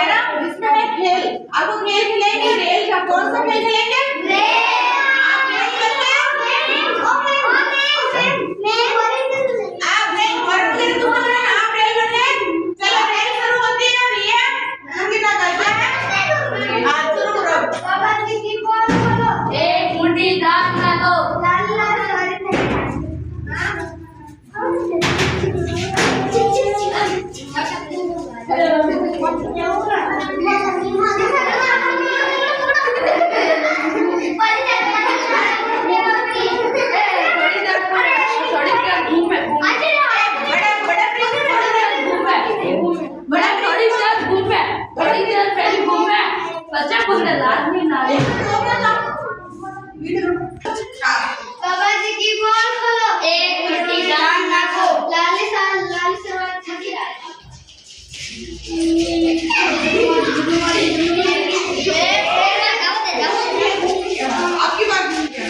है ना, जिसमें है खेल। आपको खेल खेलेंगे, रेल का कौन सा खेल खेलेंगे? आप रेल खेलते हैं? आप रेल और फिर तुम्हारा आप रेल बने। चलो रेल शुरू होती है और ये कितना करता है? आज शुरू करो। एक मुट्ठी दाल खा लो। आपकी बात नहीं क्या?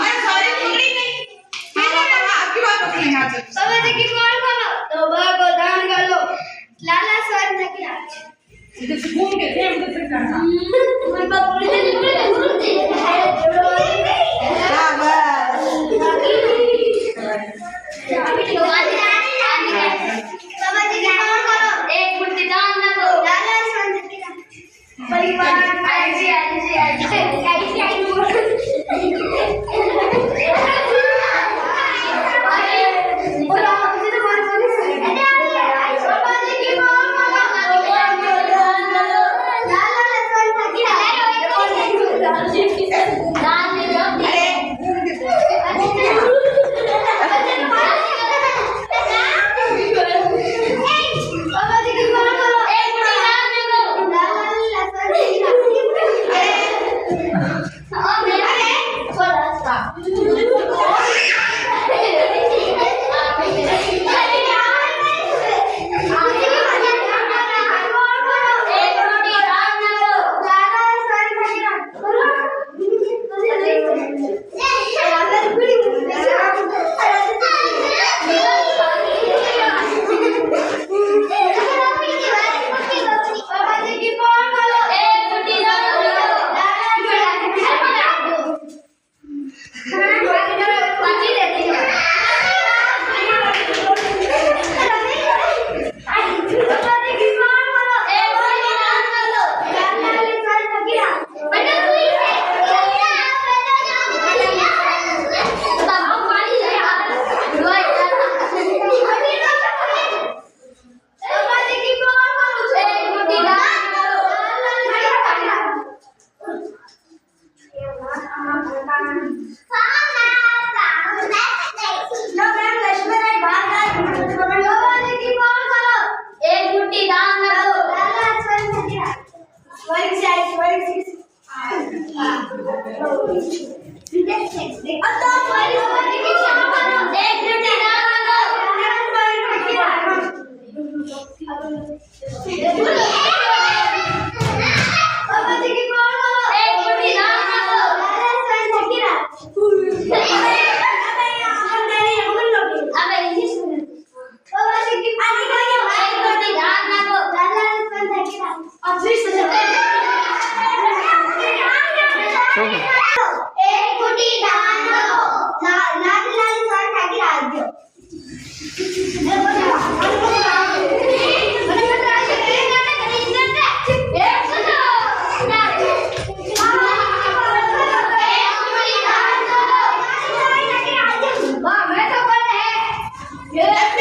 अरे सॉरी पकड़ी नहीं। आपकी बात पकड़ी नहीं। इधर से घूम के थे उधर से करना। एक मुट्ठी दाल खा लो। परिवार Yeah.